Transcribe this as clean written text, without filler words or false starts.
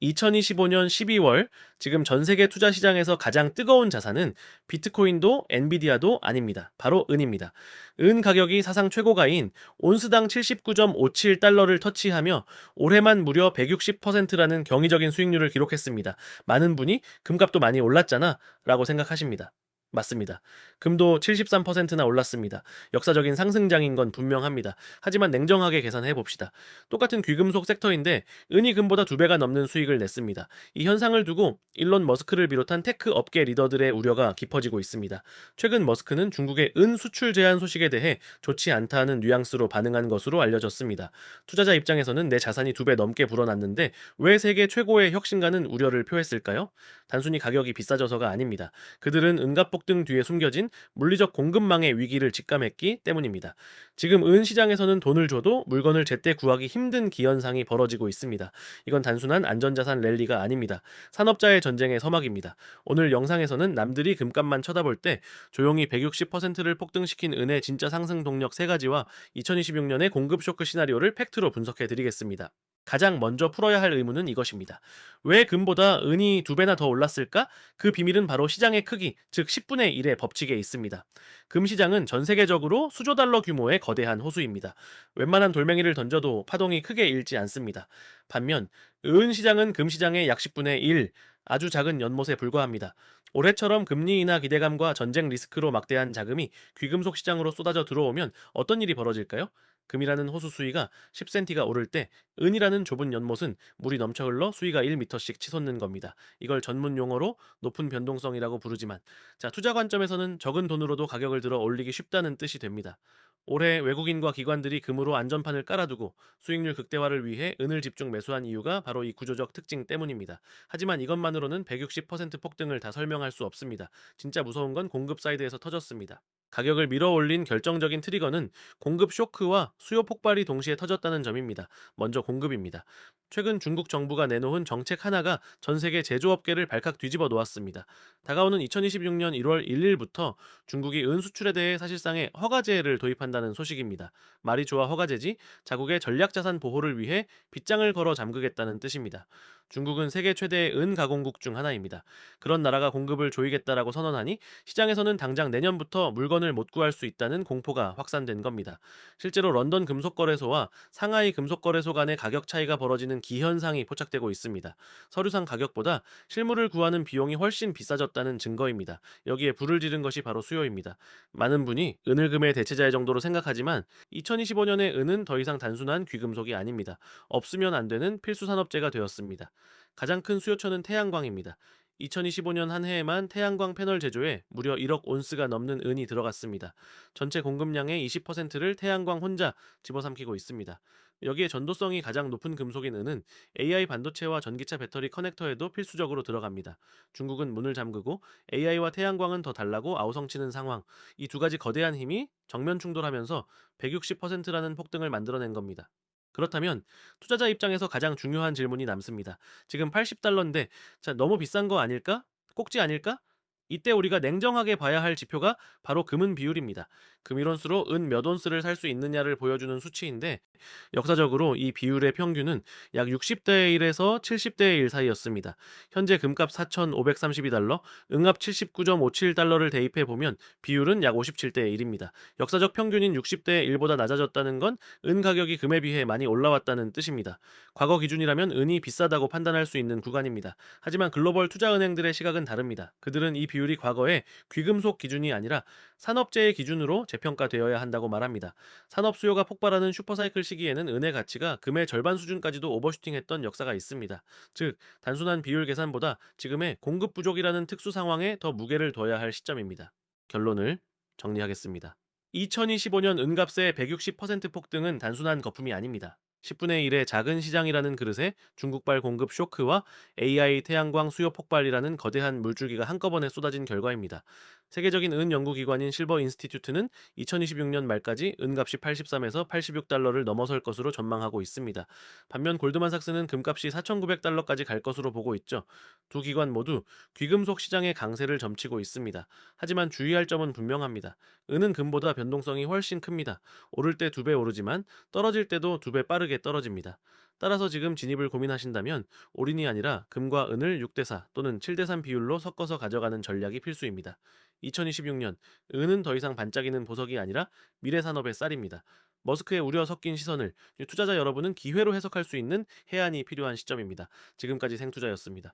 2025년 12월 지금 전 세계 투자 시장에서 가장 뜨거운 자산은 비트코인도 엔비디아도 아닙니다. 바로 은입니다. 은 가격이 사상 최고가인 온스당 79.57달러를 터치하며 올해만 무려 160%라는 경이적인 수익률을 기록했습니다. 많은 분이 금값도 많이 올랐잖아 라고 생각하십니다. 맞습니다. 금도 73%나 올랐습니다. 역사적인 상승장인 건 분명합니다. 하지만 냉정하게 계산해 봅시다. 똑같은 귀금속 섹터인데 은이 금보다 2배가 넘는 수익을 냈습니다. 이 현상을 두고 일론 머스크를 비롯한 테크 업계 리더들의 우려가 깊어지고 있습니다. 최근 머스크는 중국의 은 수출 제한 소식에 대해 좋지 않다는 뉘앙스로 반응한 것으로 알려졌습니다. 투자자 입장에서는 내 자산이 2배 넘게 불어났는데 왜 세계 최고의 혁신가는 우려를 표했을까요? 단순히 가격이 비싸져서가 아닙니다. 그들은 은갑 폭등 뒤에 숨겨진 물리적 공급망의 위기를 직감했기 때문입니다. 지금 은 시장에서는 돈을 줘도 물건을 제때 구하기 힘든 기현상이 벌어지고 있습니다. 이건 단순한 안전자산 랠리가 아닙니다. 산업자의 전쟁의 서막입니다. 오늘 영상에서는 남들이 금값만 쳐다볼 때 조용히 160%를 폭등시킨 은의 진짜 상승 동력 3가지와 2026년의 공급 쇼크 시나리오를 팩트로 분석해 드리겠습니다. 가장 먼저 풀어야 할 의문은 이것입니다. 왜 금보다 은이 2배나 더 올랐을까? 그 비밀은 바로 시장의 크기, 즉 10분의 1의 법칙에 있습니다. 금 시장은 전 세계적으로 수조 달러 규모의 거대한 호수입니다. 웬만한 돌멩이를 던져도 파동이 크게 일지 않습니다. 반면 은 시장은 금 시장의 약 10분의 1, 아주 작은 연못에 불과합니다. 올해처럼 금리 인하 기대감과 전쟁 리스크로 막대한 자금이 귀금속 시장으로 쏟아져 들어오면 어떤 일이 벌어질까요? 금이라는 호수 수위가 10cm가 오를 때 은이라는 좁은 연못은 물이 넘쳐 흘러 수위가 1m씩 치솟는 겁니다. 이걸 전문 용어로 높은 변동성이라고 부르지만, 자, 투자 관점에서는 적은 돈으로도 가격을 들어 올리기 쉽다는 뜻이 됩니다. 올해 외국인과 기관들이 금으로 안전판을 깔아두고 수익률 극대화를 위해 은을 집중 매수한 이유가 바로 이 구조적 특징 때문입니다. 하지만 이것만으로는 160% 폭등을 다 설명할 수 없습니다. 진짜 무서운 건 공급 사이드에서 터졌습니다. 가격을 밀어 올린 결정적인 트리거는 공급 쇼크와 수요 폭발이 동시에 터졌다는 점입니다. 먼저 공급입니다. 최근 중국 정부가 내놓은 정책 하나가 전 세계 제조업계를 발칵 뒤집어 놓았습니다. 다가오는 2026년 1월 1일부터 중국이 은 수출에 대해 사실상의 허가제를 도입한다는 소식입니다. 말이 좋아 허가제지 자국의 전략자산 보호를 위해 빗장을 걸어 잠그겠다는 뜻입니다. 중국은 세계 최대의 은 가공국 중 하나입니다. 그런 나라가 공급을 조이겠다라고 선언하니 시장에서는 당장 내년부터 물건을 못 구할 수 있다는 공포가 확산된 겁니다. 실제로 런던 금속거래소와 상하이 금속거래소 간의 가격 차이가 벌어지는 기현상이 포착되고 있습니다. 서류상 가격보다 실물을 구하는 비용이 훨씬 비싸졌다는 증거입니다. 여기에 불을 지른 것이 바로 수요입니다. 많은 분이 은을 금의 대체자의 정도로 생각하지만 2025년의 은은 더 이상 단순한 귀금속이 아닙니다. 없으면 안 되는 필수 산업재가 되었습니다. 가장 큰 수요처는 태양광입니다. 2025년 한 해에만 태양광 패널 제조에 무려 1억 온스가 넘는 은이 들어갔습니다. 전체 공급량의 20%를 태양광 혼자 집어삼키고 있습니다. 여기에 전도성이 가장 높은 금속인 은은 AI 반도체와 전기차 배터리 커넥터에도 필수적으로 들어갑니다. 중국은 문을 잠그고 AI와 태양광은 더 달라고 아우성치는 상황. 이 두 가지 거대한 힘이 정면 충돌하면서 160%라는 폭등을 만들어낸 겁니다. 그렇다면 투자자 입장에서 가장 중요한 질문이 남습니다. 지금 80달러인데 자, 너무 비싼 거 아닐까? 꼭지 아닐까? 이때 우리가 냉정하게 봐야 할 지표가 바로 금은 비율입니다. 금이론수로 은 몇 온스를 살 수 있느냐를 보여주는 수치인데 역사적으로 이 비율의 평균은 약 60대 1에서 70대 1 사이였습니다. 현재 금값 4,532달러, 은합 79.57달러를 대입해 보면 비율은 약 57대 1입니다. 역사적 평균인 60대 1보다 낮아졌다는 건 은 가격이 금에 비해 많이 올라왔다는 뜻입니다. 과거 기준이라면 은이 비싸다고 판단할 수 있는 구간입니다. 하지만 글로벌 투자은행들의 시각은 다릅니다. 그들은 이 비율이 과거의 귀금속 기준이 아니라 산업재해 기준으로 재평가되어야 한다고 말합니다. 산업 수요가 폭발하는 슈퍼사이클 시기에는 은의 가치가 금의 절반 수준까지도 오버슈팅했던 역사가 있습니다. 즉, 단순한 비율 계산보다 지금의 공급 부족이라는 특수 상황에 더 무게를 둬야 할 시점입니다. 결론을 정리하겠습니다. 2025년 은값의 160% 폭등은 단순한 거품이 아닙니다. 10분의 1의 작은 시장이라는 그릇에 중국발 공급 쇼크와 AI 태양광 수요 폭발이라는 거대한 물줄기가 한꺼번에 쏟아진 결과입니다. 세계적인 은 연구기관인 실버 인스티튜트는 2026년 말까지 은값이 83에서 86달러를 넘어설 것으로 전망하고 있습니다. 반면 골드만삭스는 금값이 4,900달러까지 갈 것으로 보고 있죠. 두 기관 모두 귀금속 시장의 강세를 점치고 있습니다. 하지만 주의할 점은 분명합니다. 은은 금보다 변동성이 훨씬 큽니다. 오를 때 2배 오르지만 떨어질 때도 2배 빠르게 크게 떨어집니다. 따라서 지금 진입을 고민하신다면 올인이 아니라 금과 은을 6대4 또는 7대3 비율로 섞어서 가져가는 전략이 필수입니다. 2026년 은은 더 이상 반짝이는 보석이 아니라 미래 산업의 쌀입니다. 머스크의 우려 섞인 시선을 투자자 여러분은 기회로 해석할 수 있는 해안이 필요한 시점입니다. 지금까지 생투자였습니다.